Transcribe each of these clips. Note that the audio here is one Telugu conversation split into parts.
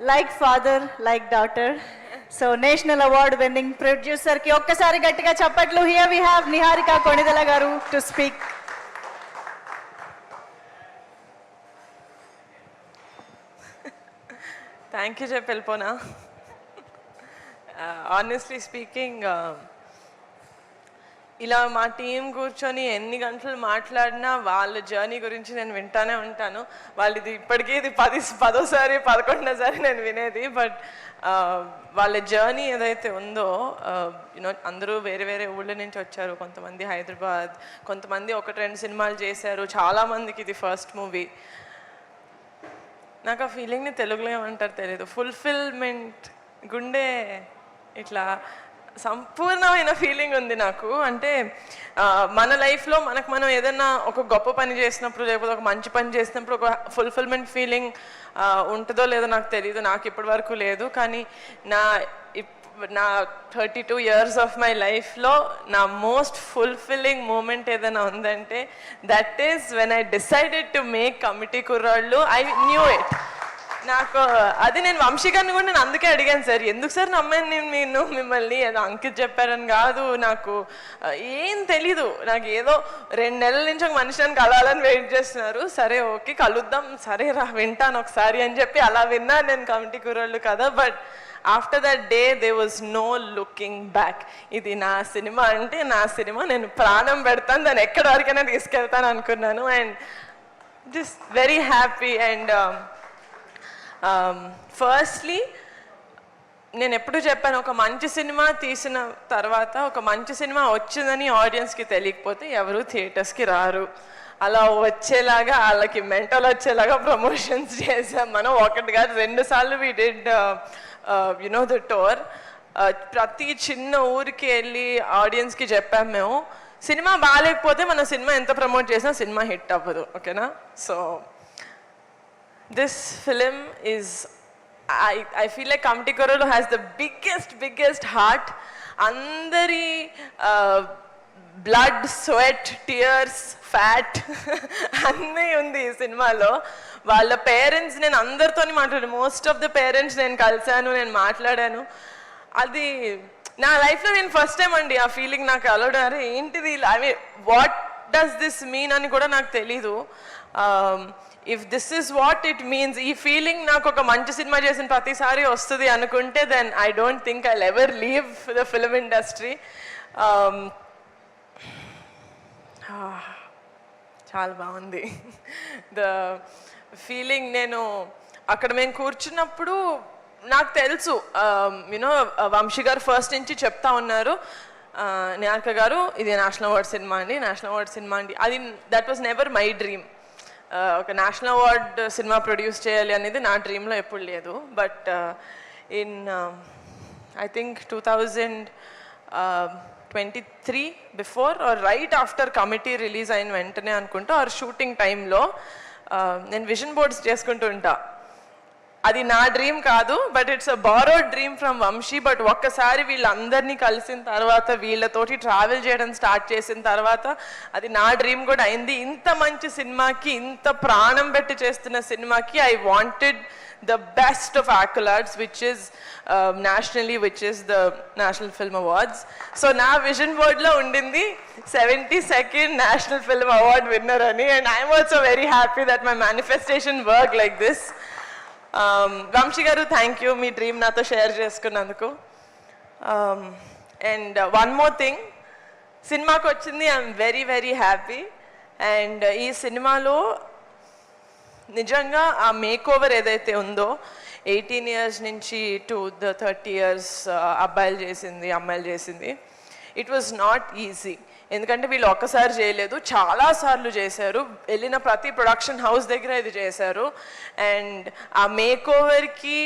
like father, like daughter. So national award winning producer ki okkasari gattiga chappatlu. Here we have Niharika Konidala garu to speak. Thank you, Pelpona. Honestly speaking, ఇలా మా టీం కూర్చొని ఎన్ని గంటలు మాట్లాడినా వాళ్ళ జర్నీ గురించి నేను వింటానే ఉంటాను. వాళ్ళది ఇప్పటికీ ఇది 10వ సారి 11వ సారి నేను వినేది. బట్ వాళ్ళ జర్నీ ఏదైతే ఉందో యూనో అందరూ వేరే వేరే ఊళ్ళ నుంచి వచ్చారు. కొంతమంది హైదరాబాద్, కొంతమంది 1-2 సినిమాలు చేశారు. చాలామందికి ఇది ఫస్ట్ మూవీ. నాకు ఆ ఫీలింగ్ని తెలుగులో ఏమంటారు తెలియదు. ఫుల్ఫిల్మెంట్, గుండె ఇట్లా సంపూర్ణమైన ఫీలింగ్ ఉంది నాకు. అంటే మన లైఫ్లో మనం ఏదైనా ఒక గొప్ప పని చేసినప్పుడు, లేకపోతే ఒక మంచి పని చేసినప్పుడు ఒక ఫుల్ఫిల్మెంట్ ఫీలింగ్ ఉంటుందో లేదో నాకు తెలియదు. నాకు ఇప్పటి వరకు లేదు. కానీ నా 32 years ఆఫ్ మై లైఫ్లో నా మోస్ట్ ఫుల్ఫిల్లింగ్ మూమెంట్ ఏదైనా ఉందంటే that is when I decided to make Committee Kurrallu. I knew it. నాకు అది నేను వంశీ గారిని కూడా నేను అందుకే అడిగాను, సార్ ఎందుకు సార్ నమ్మాను నేను మిమ్మల్ని, ఏదో అంకిత్ చెప్పారని కాదు, నాకు ఏం తెలీదు. నాకు ఏదో 2 నెలల నుంచి ఒక మనిషిని కలవాలని వెయిట్ చేస్తున్నారు. సరే ఓకే కలుద్దాం, సరే రా వింటాను ఒకసారి అని చెప్పి అలా విన్నాను నేను కమిటీ కుర్రాళ్ళు కదా. But after that day they was no looking back. ఇది నా సినిమా అంటే నా సినిమా, నేను ప్రాణం పెడతాను, దాన్ని ఎక్కడి వరకైనా తీసుకెళ్తాను అనుకున్నాను. And just very happy. And firstly నేను ఎప్పుడు చెప్పాను, ఒక మంచి సినిమా తీసిన తర్వాత, ఒక మంచి సినిమా వచ్చిందని ఆడియన్స్కి తెలియకపోతే ఎవరు థియేటర్స్కి రారు. అలా వచ్చేలాగా వాళ్ళకి మెంటల్ వచ్చేలాగా ప్రమోషన్స్ చేసాం మనం. 1 కాదు 2 సార్లు we did you know the tour. ప్రతి చిన్న ఊరికి వెళ్ళి ఆడియన్స్కి చెప్పాం మేము, సినిమా బాగాలేకపోతే మన సినిమా ఎంత ప్రమోట్ చేసినా సినిమా హిట్ అవ్వదు. ఓకేనా? So this film is, I feel like Kamti Korolu has the biggest heart. Andari blood, sweat, tears, fat అన్నీ ఉంది ఈ సినిమాలో. వాళ్ళ పేరెంట్స్, నేను అందరితోని మాట్లాడాను. మోస్ట్ ఆఫ్ ద పేరెంట్స్ నేను కలిశాను, నేను మాట్లాడాను. అది నా లైఫ్లో నేను ఫస్ట్ టైం అండి ఆ ఫీలింగ్ నాకు అలౌడ్. అరే ఏంటిది, I mean what does this mean అని కూడా నాకు తెలీదు. If this is what it means, ఈ ఫీలింగ్ నాకు ఒక మంచి సినిమా చేసిన ప్రతిసారి వస్తుంది అనుకుంటే then I don't think I will ever leave the film industry. చాలా బాగుంది ద ఫీలింగ్. నేను అక్కడ మేము కూర్చున్నప్పుడు నాకు తెలుసు, యూనో వంశీ గారు ఫస్ట్ నుంచి చెప్తా ఉన్నారు, నిహారిక గారు ఇది నేషనల్ అవార్డ్ సినిమా అండి, నేషనల్ అవార్డ్ సినిమా అండి. అది that was never my dream. ఒక నేషనల్ అవార్డ్ సినిమా ప్రొడ్యూస్ చేయాలి అనేది నా డ్రీమ్లో ఎప్పుడు లేదు. But in I think 2023 before or right after committee release అయిన వెంటనే అనుకుంటా, ఆర్ షూటింగ్ టైంలో నేను విజన్ బోర్డ్స్ చేసుకుంటూ ఉంటా. అది నా డ్రీమ్ కాదు, but it's a borrowed dream from Vamshi. But ఒక్కసారి వీళ్ళందరినీ కలిసిన తర్వాత, వీళ్ళతోటి ట్రావెల్ చేయడం స్టార్ట్ చేసిన తర్వాత అది నా డ్రీమ్ కూడా అయింది. ఇంత మంచి సినిమాకి, ఇంత ప్రాణం పెట్టి చేస్తున్న సినిమాకి I wanted the best of accolades, which is nationally, which is the National Film Awards. So na vision board lo undindi 72nd National Film Award winner ani, and I am also very happy that my manifestation worked like this. Vamshi garu, thank you me dream నాతో షేర్ చేసుకున్నందుకు. అండ్ వన్ మోర్ థింగ్, సినిమాకి వచ్చింది ఐఎమ్ వెరీ హ్యాపీ. అండ్ ఈ సినిమాలో నిజంగా ఆ మేక్ ఓవర్ ఏదైతే ఉందో 18 years నుంచి టు ద 30 years అబ్బాయిలు చేసింది, అమ్మాయిలు చేసింది, ఇట్ వాజ్ నాట్ ఈజీ. ఎందుకంటే వీళ్ళు ఒక్కసారి చేయలేదు, చాలాసార్లు చేశారు. వెళ్ళిన ప్రతి ప్రొడక్షన్ హౌస్ దగ్గర ఇది చేశారు. అండ్ ఆ మేక్ ఓవర్కి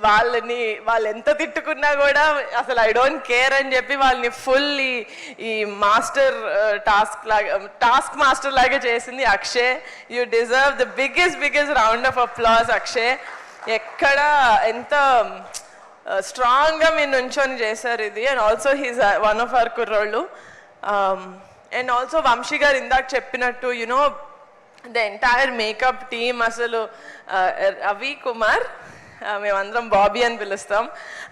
వాళ్ళు ఎంత తిట్టుకున్నా కూడా అసలు ఐ డోంట్ కేర్ అని చెప్పి వాళ్ళని ఫుల్ ఈ మాస్టర్ టాస్క్ మాస్టర్ లాగా చేసింది Akshay. You deserve the biggest round of applause Akshay. ఎక్కడ ఎంత స్ట్రాంగ్గా మీరు నుంచొని చేశారు ఇది. And also he's one of our కుర్రోళ్ళు. అండ్ ఆల్సో వంశీ గారు ఇందాక చెప్పినట్టు, you know the entire makeup team అసలు రవి కుమార్ మేమందరం బాబీ అని పిలుస్తాం.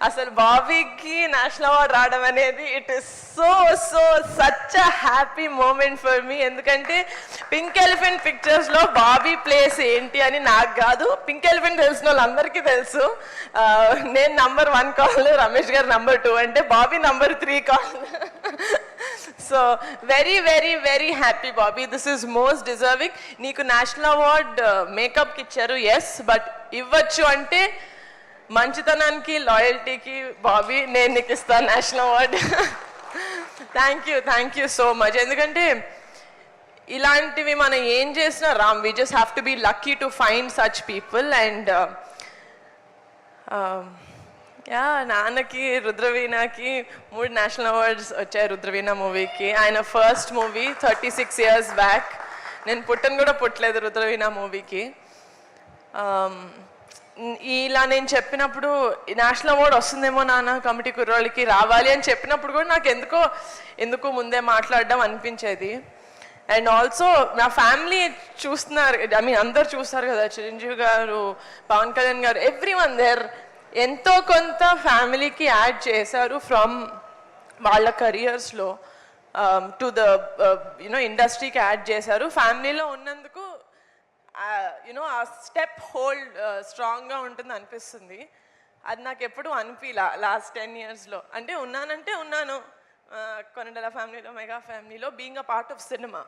అసలు బాబీకి నేషనల్ అవార్డ్ రావడం అనేది it is so so such a happy moment for me. ఎందుకంటే పింక్ ఎలిఫెంట్ పిక్చర్స్లో బాబీ ప్లేస్ ఏంటి అని నాకు కాదు, పింక్ ఎలిఫెంట్ తెలిసిన వాళ్ళందరికీ తెలుసు. నేను నంబర్ 1 కాల్, రమేష్ గారు నంబర్ 2 అంటే Bobby number 3 call. So very very very happy Bobby, this is most deserving. నీకు నేషనల్ అవార్డ్ మేకప్కి ఇచ్చారు, ఎస్, బట్ ఇవ్వచ్చు అంటే మంచితనానికి లాయల్టీకి బాబీ నేను నీకు ఇస్తాను national award. Thank you so much. ఎందుకంటే ఇలాంటివి మనం ఏం చేసినా Ram, we just have to be lucky to find such people. And yeah, నాన్నకి రుద్రవీణకి 3 నేషనల్ అవార్డ్స్ వచ్చాయి రుద్రవీణ మూవీకి. ఆయన ఫస్ట్ మూవీ 36 years బ్యాక్. నేను పుట్టలేదు రుద్రవీణ మూవీకి. ఇలా నేను చెప్పినప్పుడు నేషనల్ అవార్డ్ వస్తుందేమో నాన్న కమిటీ కుర్రోళ్ళకి రావాలి అని చెప్పినప్పుడు కూడా నాకు ఎందుకు ముందే మాట్లాడడం అనిపించేది. అండ్ ఆల్సో నా ఫ్యామిలీ చూస్తున్నారు, ఐ మీన్ అందరు చూస్తారు కదా, చిరంజీవి గారు, పవన్ కళ్యాణ్ గారు, ఎవ్రీవన్ దేర్ ఎంతో కొంత ఫ్యామిలీకి యాడ్ చేశారు ఫ్రమ్ వాళ్ళ కెరియర్స్లో టు ద ఇండస్ట్రీకి యాడ్ చేశారు. ఫ్యామిలీలో ఉన్నందుకు ఆ స్టెప్ హోల్డ్ స్ట్రాంగ్గా ఉంటుంది అనిపిస్తుంది. అది నాకు ఎప్పుడు అనిపించలా లాస్ట్ 10 yearsలో. అంటే ఉన్నాను కొనిదెల ఫ్యామిలీలో, మెగా ఫ్యామిలీలో, being a part of cinema.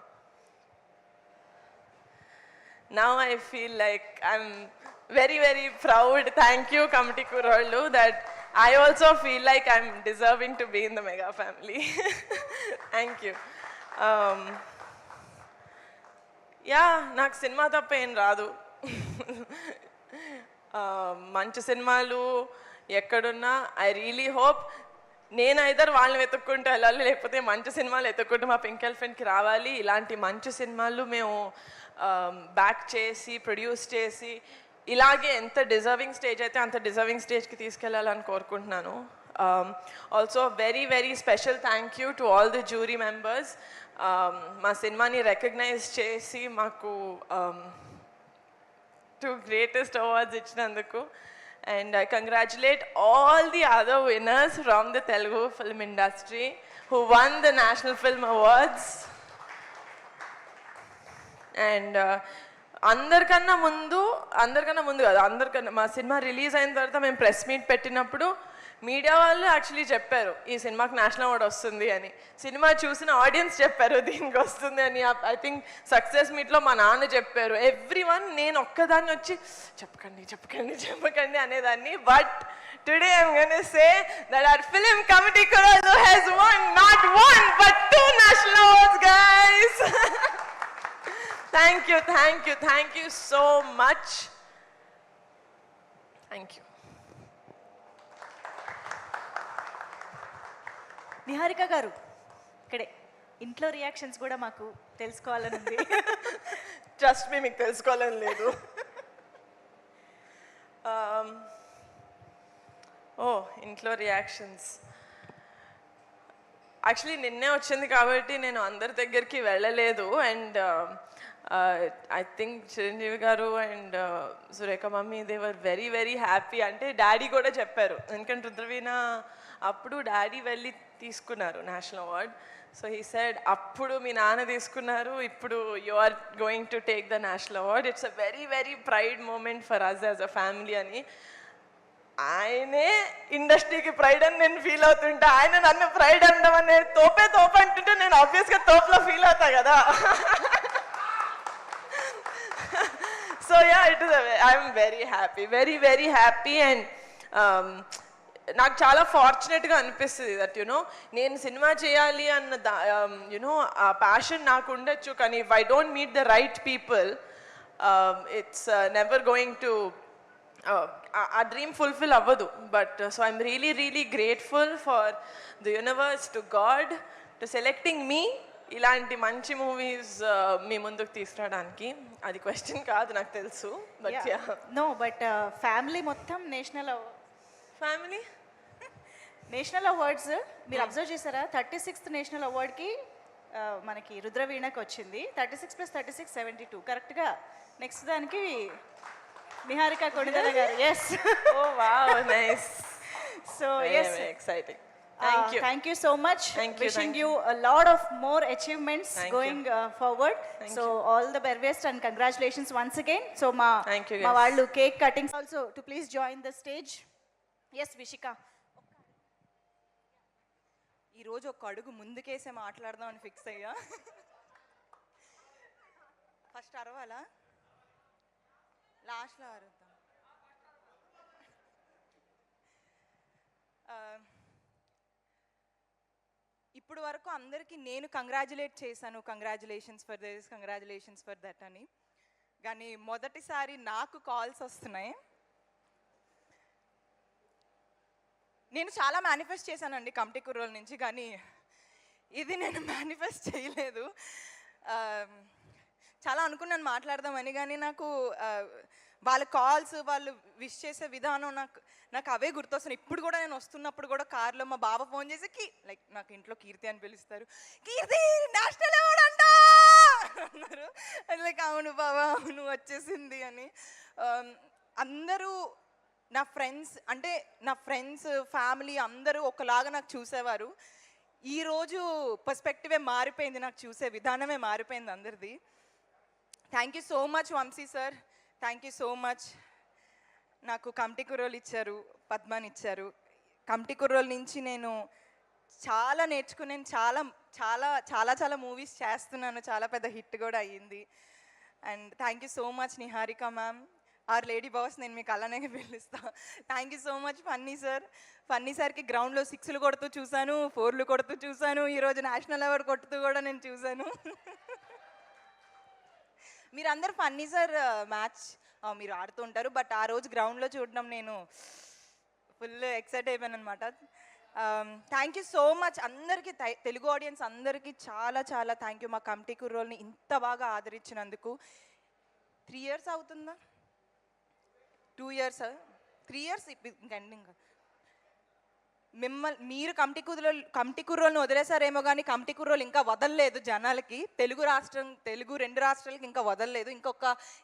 Now I feel like I'm very very proud. Thank you Committee Kurollu, that I also feel like I'm deserving to be in the Mega family. Thank you. Yeah, నాకు సినిమా తప్ప ఏం రాదు. మంచి సినిమాలు ఎక్కడున్నా ఐ రియలీ హోప్ నేను ఐదర్ వాళ్ళని వెతుక్కుంటూ వెళ్ళాలి, లేకపోతే మంచి సినిమాలు వెతుక్కుంటూ మా పింక్ ఎలిఫెంట్కి రావాలి. ఇలాంటి మంచి సినిమాలు మేము బ్యాక్ చేసి ప్రొడ్యూస్ చేసి ఇలాగే ఎంత డిజర్వింగ్ స్టేజ్ అయితే అంత డిజర్వింగ్ స్టేజ్కి తీసుకెళ్ళాలని కోరుకుంటున్నాను. Also very very special thank you to all the jury members. మా సినిమాని రికగ్నైజ్ చేసి మాకు 2 greatest awards ఇచ్చినందుకు. And I congratulate all the other winners from the Telugu film industry who won the National Film Awards. And అందరికన్నా ముందు కాదు, మా సినిమా రిలీజ్ అయిన తర్వాత మేము ప్రెస్ మీట్ పెట్టినప్పుడు మీడియా వాళ్ళు యాక్చువల్లీ చెప్పారు ఈ సినిమాకి నేషనల్ అవార్డ్ వస్తుంది అని. సినిమా చూసిన ఆడియన్స్ చెప్పారు దీనికి వస్తుంది అని. ఐ థింక్ సక్సెస్ మీట్లో మా నాన్న చెప్పారు. ఎవ్రీవన్, నేను ఒక్కదాన్ని వచ్చి చెప్పకండి అనేదాన్ని. But today I'm gonna say that our film committee Kurollu has won not 1 but 2 national awards, guys. Thank you so much. Thank you. Niharika గారు, ఇక్కడే ఇంట్లో రియాక్షన్స్ కూడా మాకు తెలుసుకోవాలని ఉంది. ట్రస్ట్ మీ, మీకు తెలుసుకోవాలని లేదు. ఇంట్లో రియాక్షన్స్ యాక్చువల్లీ నిన్నే వచ్చింది కాబట్టి నేను అందరి దగ్గరికి వెళ్ళలేదు. అండ్ ఐ థింక్ చిరంజీవి గారు and Surekha mummy they were very very happy. అంటే డాడీ కూడా చెప్పారు, ఎందుకంటే రుద్రవీణ అప్పుడు డాడీ వెళ్ళి తీసుకున్నారు national award. So he said అప్పుడు మీ నాన్న తీసుకున్నారు, ఇప్పుడు you are going to take the national award. It's a very very pride moment for us as a family అని. ఆయనే ఇండస్ట్రీకి ప్రైడ్ అని నేను ఫీల్ అవుతుంటా, ఆయన నన్ను ప్రైడ్ అనడం అని తోపే అంటుంటే నేను ఆబ్వియస్గా తోపులో ఫీల్ అవుతా కదా. So yeah, it is I'm very very happy. And నాకు చాలా ఫార్చునేట్గా అనిపిస్తుంది దట్ నేను సినిమా చేయాలి అన్న ఆ ప్యాషన్ నాకు ఉండొచ్చు, కానీ if I don't meet the right people it's never going to ఆ డ్రీమ్ ఫుల్ఫిల్ అవ్వదు. But so I'm really really grateful for the universe, to God, to selecting me ఇలాంటి మంచి మూవీస్ మీ ముందుకు తీసుకురావడానికి. అది క్వశ్చన్ కాదు నాకు తెలుసు. బట్ నో, బట్ ఫ్యామిలీ మొత్తం నేషనల్ అవార్డ్స్ మీరు అబ్జర్వ్ చేశారా? 36th నేషనల్ అవార్డ్కి మనకి రుద్రవీణకు వచ్చింది. 36 + 36 72 కరెక్ట్గా. నెక్స్ట్ దానికి నిహారిక కొణిదెల గారు. Yes. Oh wow, nice. So yes, exciting. Thank you. Thank you so much. Thank you, Wishing thank you a lot of more achievements Thank going forward. So all the very best and congratulations once again. So Thank you, ma guys. vallu cake cutting also to please join the stage. Yes, Vishika. ఈరోజు ఒక అడుగు ముందుకేసే మాట్లాడదాం అని ఫిక్స్ అయ్యా. ఫస్ట్ అరవాలా, లాస్ట్లో అరుద్దాం. ఇప్పుడు వరకు అందరికీ నేను కంగ్రాచులేట్ చేశాను, congratulations for this, congratulations for that అని. కానీ మొదటిసారి నాకు కాల్స్ వస్తున్నాయి. నేను చాలా మేనిఫెస్ట్ చేశానండి కమిటీ కుర్రోల నుంచి, కానీ ఇది నేను మేనిఫెస్ట్ చేయలేదు. చాలా అనుకున్నాను మాట్లాడదామని, కానీ నాకు వాళ్ళ కాల్స్, వాళ్ళు విష్ చేసే విధానం నాకు అవే గుర్తొస్తున్నాయి. ఇప్పుడు కూడా నేను వస్తున్నప్పుడు కూడా కార్లో మా బావ ఫోన్ చేసి లైక్ నాకు ఇంట్లో కీర్తి అని పిలుస్తారు, కీర్తి నేషనల్ అవార్డ్ అంట అన్నారు. లైక్ అవును బావా, అవును వచ్చేసింది అని. అందరూ నా ఫ్రెండ్స్, అంటే నా ఫ్రెండ్స్, ఫ్యామిలీ అందరూ ఒకలాగా నాకు చూసేవారు. ఈరోజు పర్స్పెక్టివే మారిపోయింది, నాకు చూసే విధానమే మారిపోయింది అందరిది. Thank you so much Vamsi sir, thank you so much. నాకు కమిటీ కుర్రోలు ఇచ్చారు, పద్మాని ఇచ్చారు. కమిటీ కుర్రోల నుంచి నేను చాలా నేర్చుకున్నాను, చాలా చాలా చాలా చాలా మూవీస్ చేస్తున్నాను, చాలా పెద్ద హిట్ కూడా అయ్యింది. And thank you so much Niharika ma'am, are lady boss, నేను మీకు అలానే పిలుస్తాను. Thank you so much funny sir. Funny సార్కి గ్రౌండ్లో 6లు కొడుతూ చూశాను, 4లు కొడుతూ చూశాను, ఈరోజు నేషనల్ అవార్డు కొడుతూ కూడా నేను చూశాను. మీరందరూ ఫన్నీ సార్ మ్యాచ్ మీరు ఆడుతూ ఉంటారు, బట్ ఆ రోజు గ్రౌండ్లో చూడడం నేను ఫుల్ ఎక్సైట్ అయిపోయాను అనమాట. థ్యాంక్ యూ సో మచ్ అందరికీ, తెలుగు ఆడియన్స్ అందరికీ చాలా చాలా థ్యాంక్ యూ. మా కమిటీ కుర్రోల్ని ఇంత బాగా ఆదరించినందుకు. 3 years అవుతుందా, 2 years, 3 years ఇంకా ఎండింగ్. మీరు కమిటీ కుర్రోల్ని వదిలేసారేమో కానీ కమిటీ కుర్రోలు ఇంకా వదలలేదు జనాలకి. తెలుగు 2 రాష్ట్రాలకి ఇంకా వదలలేదు.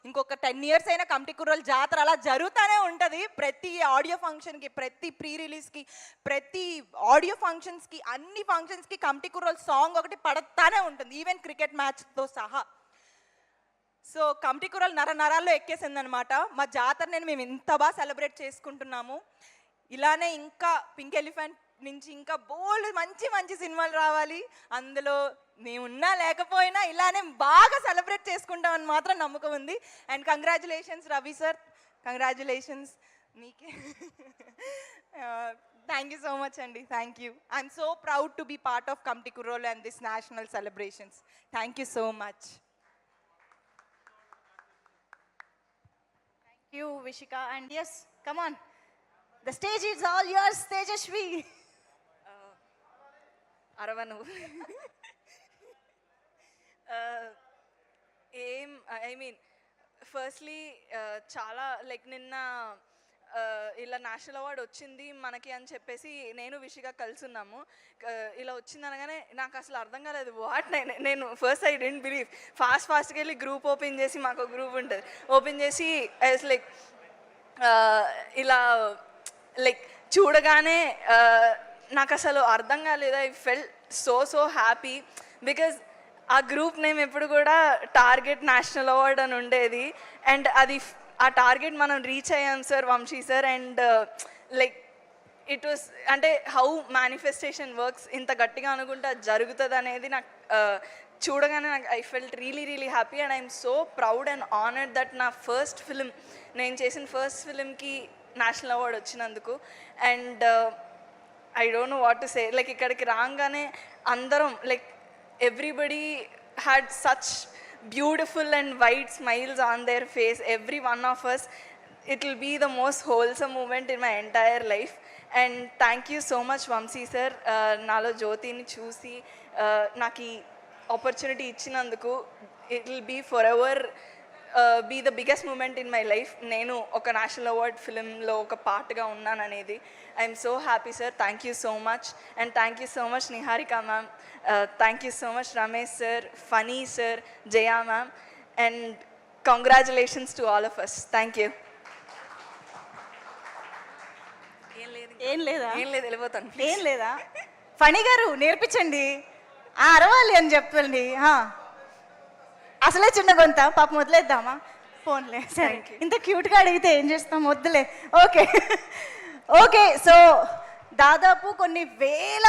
ఇంకొక 10 years అయినా కమిటీ కుర్రోలు జాతర అలా జరుగుతూనే ఉంటుంది. ప్రతి ఆడియో ఫంక్షన్కి, ప్రతి ప్రీ రిలీజ్కి, ప్రతి ఆడియో ఫంక్షన్స్కి, అన్ని ఫంక్షన్స్కి కమిటీ కుర్రోలు సాంగ్ ఒకటి పడతానే ఉంటుంది, ఈవెన్ క్రికెట్ మ్యాచ్తో సహా. సో కమిటీ కుర్రోలు నరాల్లో ఎక్కేసిందనమాట. మా జాతరని మేము ఇంత బాగా సెలబ్రేట్ చేసుకుంటున్నాము. ఇలానే ఇంకా పింక్ ఎలిఫెంట్ నుంచి ఇంకా బోల్డ్ మంచి మంచి సినిమాలు రావాలి. అందులో మేమున్నా లేకపోయినా ఇలానే బాగా సెలబ్రేట్ చేసుకుంటామని మాత్రం నమ్మకం ఉంది. And congratulations Ravi sir, congratulations మీకే. థ్యాంక్ యూ సో మచ్ అండి, thank you. I'm so proud to be part of Committee Kurrol and this national celebrations. Thank you so much. Thank you, Vishika. And yes, come on. The stage is all yours, Tejashwi. అరవను. ఐ మీన్ ఫస్ట్లీ చాలా లైక్ నిన్న ఇలా నేషనల్ అవార్డు వచ్చింది మనకి అని చెప్పేసి నేను విషిగా కలుసున్నాము. ఇలా వచ్చింది అనగానే నాకు అసలు అర్థం కాలేదు. వాట్ నేను ఫస్ట్ ఐ డెంట్ బిలీవ్. ఫాస్ట్గా వెళ్ళి గ్రూప్ ఓపెన్ చేసి, మాకు ఒక గ్రూప్ ఉంటుంది, ఓపెన్ చేసి లైక్ ఇలా లైక్ చూడగానే నాకు అసలు అర్థం కాలేదు. I felt so happy because ఆ గ్రూప్ నేమ్ ఎప్పుడు కూడా టార్గెట్ నేషనల్ అవార్డ్ అని ఉండేది. అండ్ అది ఆ టార్గెట్ మనం రీచ్ అయ్యాం sir, Vamshi sir. And like it was అంటే హౌ మేనిఫెస్టేషన్ వర్క్స్, ఇంత గట్టిగా అనుకుంటే అది జరుగుతుంది అనేది నాకు చూడగానే నాకు I felt really happy. And I'm so proud and honoured that నా ఫస్ట్ ఫిలిం, నేను చేసిన ఫస్ట్ ఫిలింకి నేషనల్ అవార్డ్ వచ్చినందుకు. And I don't know what to say. Like ఇక్కడికి రాగానే అందరం like everybody had such beautiful and white smiles on their face, every one of us. It will be the most wholesome moment in my entire life. And thank you so much Vamsi sir, నాలో జ్యోతిని చూసి నాకు ఈ ఆపర్చునిటీ ఇచ్చినందుకు. It will be forever be the biggest moment in my life. నేను ఒక నేషనల్ అవార్డ్ ఫిలింలో ఒక పార్ట్గా ఉన్నాననేది. I'm so happy sir. Thank you so much. And thank you so much Niharika ma'am. Thank you so much Ramesh sir, Phani sir, Jaya ma'am. And congratulations to all of us. Thank you. ఏం లేదా? ఏం లేదు, వెళ్ళిపోతాను. ఏం లేదా? ఫణి గారు నేర్పించండి, అరవాలి అని చెప్పండి. అసలే చిన్న గొంత, పాపం వదిలేద్దామా? ఫోన్లే, సరే. ఇంత క్యూట్గా అడిగితే ఏం చేస్తాం, వద్దులే. Okay okay. సో దాదాపు కొన్ని వేల